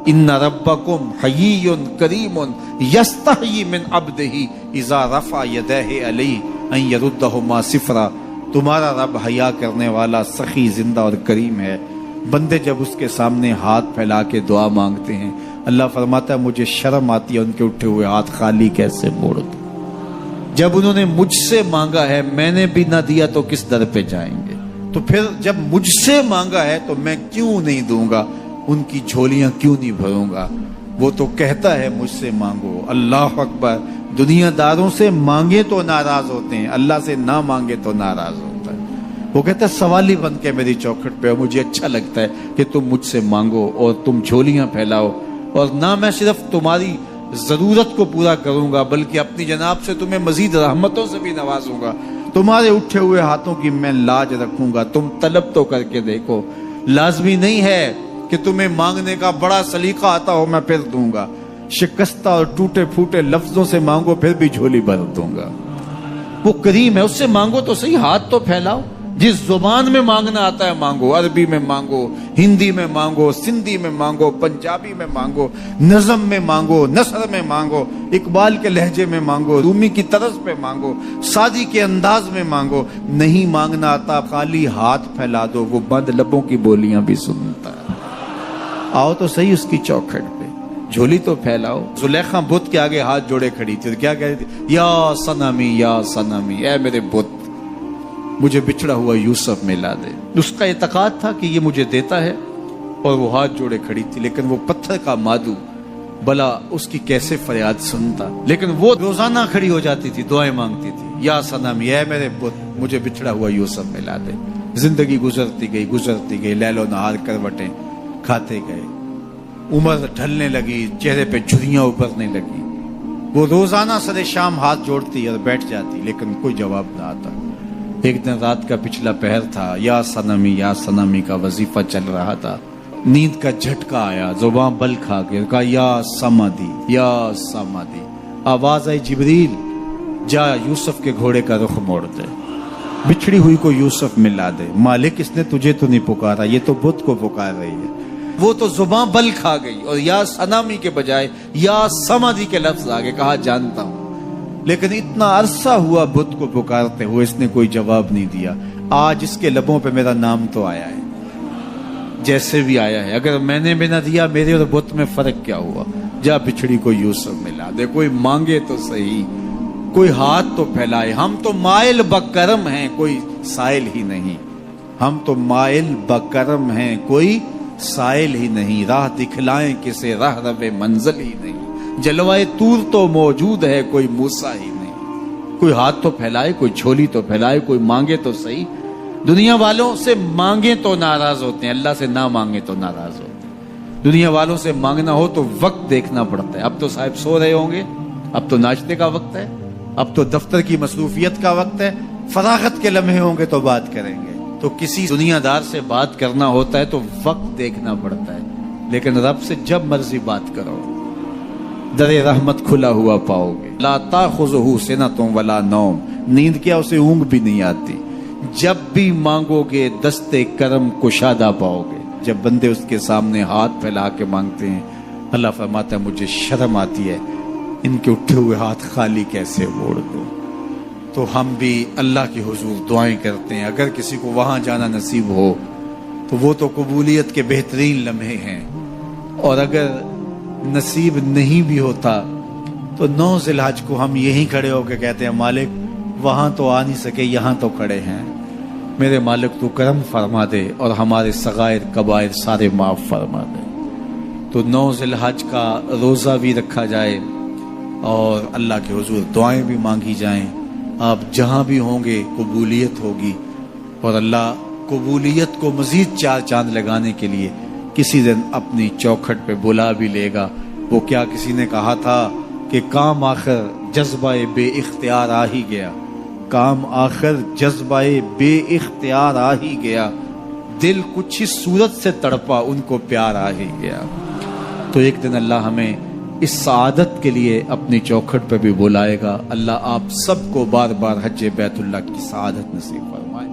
ان ربکم حیی کریم یستحیی من عبدہ اذا رفع یدیہ علیہ ان یردہما صفرا. تمہارا رب حیا کرنے والا، سخی، زندہ اور کریم ہے. بندے جب اس کے سامنے ہاتھ پھیلا کے دعا مانگتے ہیں، اللہ فرماتا ہے مجھے شرم آتی ہے ان کے اٹھے ہوئے ہاتھ خالی کیسے موڑ دوں. جب انہوں نے مجھ سے مانگا ہے، میں نے بھی نہ دیا تو کس در پہ جائیں گے؟ تو پھر جب مجھ سے مانگا ہے تو میں کیوں نہیں دوں گا؟ ان کی جھولیاں کیوں نہیں بھروں گا؟ وہ تو کہتا ہے مجھ سے مانگو. اللہ اکبر. دنیا داروں سے مانگے تو ناراض ہوتے ہیں، اللہ سے نہ مانگے تو ناراض ہوتا ہے. وہ کہتا ہے سوالی بن کے میری چوکھٹ پہ، مجھے اچھا لگتا ہے کہ تم مجھ سے مانگو اور تم جھولیاں پھیلاؤ، اور نہ میں صرف تمہاری ضرورت کو پورا کروں گا بلکہ اپنی جناب سے تمہیں مزید رحمتوں سے بھی نوازوں گا. تمہارے اٹھے ہوئے ہاتھوں کی میں لاج رکھوں گا. تم طلب تو کر کے دیکھو. لازمی نہیں ہے کہ تمہیں مانگنے کا بڑا سلیقہ آتا ہو میں پھر دوں گا. شکستہ اور ٹوٹے پھوٹے لفظوں سے مانگو پھر بھی جھولی بھر دوں گا. وہ کریم ہے، اس سے مانگو تو صحیح، ہاتھ تو پھیلاؤ. جس زبان میں مانگنا آتا ہے مانگو. عربی میں مانگو، ہندی میں مانگو، سندھی میں مانگو، پنجابی میں مانگو، نظم میں مانگو، نثر میں مانگو، اقبال کے لہجے میں مانگو، رومی کی طرز پہ مانگو، سادی کے انداز میں مانگو. نہیں مانگنا آتا خالی ہاتھ پھیلا دو، وہ بند لبوں کی بولیاں بھی سنتا ہے. آؤ تو صحیح اس کی چوکھٹ پہ، جھولی تو پھیلاؤ. زلیخا بت کے آگے ہاتھ جوڑے کھڑی تھی، کیا کہہ رہی تھی؟ یا صنمی یا صنمی، اے میرے بت مجھے بچھڑا ہوا یوسف ملا دے. اس کا اعتقاد تھا کہ یہ مجھے دیتا ہے، اور وہ ہاتھ جوڑے کھڑی تھی. لیکن وہ پتھر کا مادو بلا اس کی کیسے فریاد سنتا. لیکن وہ روزانہ کھڑی ہو جاتی تھی، دعائیں مانگتی تھی، یا صنمی اے میرے بت مجھے بچھڑا ہوا یوسف ملا دے. زندگی گزرتی گئی، لیل و نہار کروٹیں کھاتے گئے. عمر ڈھلنے لگی، چہرے پہ جھریاں ابھرنے لگی. وہ روزانہ سر شام ہاتھ جوڑتی اور بیٹھ جاتی، لیکن کوئی جواب نہ آتا. ایک دن رات کا پچھلا پہر تھا، یا صنمی کا وظیفہ چل رہا تھا. نیند کا جھٹکا آیا، زباں بل کھا کے کہا یا سمادی. آواز آئی جبریل جا یوسف کے گھوڑے کا رخ موڑ دے، بچھڑی ہوئی کو یوسف ملا دے. مالک اس نے تجھے تو نہیں پکارا، یہ تو بت کو پکار رہی ہے. وہ تو زباں بل کھا گئی اور یا صنمی کے بجائے یا سمادی کے لفظ آگے. کہا جانتا ہوں، لیکن اتنا عرصہ ہوا بت کو پکارتے ہوئے اس نے کوئی جواب نہیں دیا. آج اس کے لبوں پہ میرا نام تو آیا ہے، جیسے بھی آیا ہے. اگر میں نے بھی نہ دیا، میرے اور بت میں فرق کیا ہوا؟ جا بچھڑی کو یوسف ملا دے. کوئی مانگے تو صحیح، کوئی ہاتھ تو پھیلائے. ہم تو مائل بکرم ہیں، کوئی سائل ہی نہیں. ہم تو مائل بکرم ہیں، کوئی سائل ہی نہیں. راہ دکھلائیں کسے، راہ رب منزل ہی نہیں. جلوائے طور تو موجود ہے، کوئی موسیٰ ہی نہیں. کوئی ہاتھ تو پھیلائے، کوئی جھولی تو پھیلائے، کوئی مانگے تو صحیح. دنیا والوں سے مانگے تو ناراض ہوتے ہیں، اللہ سے نہ مانگے تو ناراض ہوتے ہیں. دنیا والوں سے مانگنا ہو تو وقت دیکھنا پڑتا ہے. اب تو صاحب سو رہے ہوں گے، اب تو ناشتے کا وقت ہے، اب تو دفتر کی مصروفیت کا وقت ہے، فراغت کے لمحے ہوں گے تو بات کریں گے. تو کسی دنیا دار سے بات کرنا ہوتا ہے تو وقت دیکھنا پڑتا ہے. لیکن رب سے جب مرضی بات کرو، در رحمت کھلا ہوا پاؤ گے. لا تاخذہ سنۃ ولا نوم، نیند کیا اسے اونگ بھی نہیں آتی. جب بھی مانگو گے دستے کرم کشادہ پاؤ گے. جب بندے اس کے سامنے ہاتھ پھیلا کے مانگتے ہیں، اللہ فرماتا ہے مجھے شرم آتی ہے ان کے اٹھے ہوئے ہاتھ خالی کیسے موڑ دو. تو ہم بھی اللہ کے حضور دعائیں کرتے ہیں. اگر کسی کو وہاں جانا نصیب ہو تو وہ تو قبولیت کے بہترین لمحے ہیں. اور اگر نصیب نہیں بھی ہوتا تو 9 ذی الحج کو ہم یہیں کھڑے ہو کے کہتے ہیں مالک وہاں تو آ نہیں سکے، یہاں تو کھڑے ہیں. میرے مالک تو کرم فرما دے اور ہمارے صغائر کبائر سارے معاف فرما دے. تو 9 ذی الحج کا روزہ بھی رکھا جائے اور اللہ کے حضور دعائیں بھی مانگی جائیں. آپ جہاں بھی ہوں گے قبولیت ہوگی، اور اللہ قبولیت کو مزید 4 چاند لگانے کے لیے کسی دن اپنی چوکھٹ پہ بلا بھی لے گا. وہ کیا کسی نے کہا تھا کہ کام آخر جذبہ بے اختیار آ ہی گیا، کام آخر جذبہ بے اختیار آ ہی گیا، دل کچھ ہی صورت سے تڑپا ان کو پیار آ ہی گیا. تو ایک دن اللہ ہمیں اس سعادت کے لیے اپنی چوکھٹ پہ بھی بلائے گا. اللہ آپ سب کو بار بار حج بیت اللہ کی سعادت نصیب فرمائے.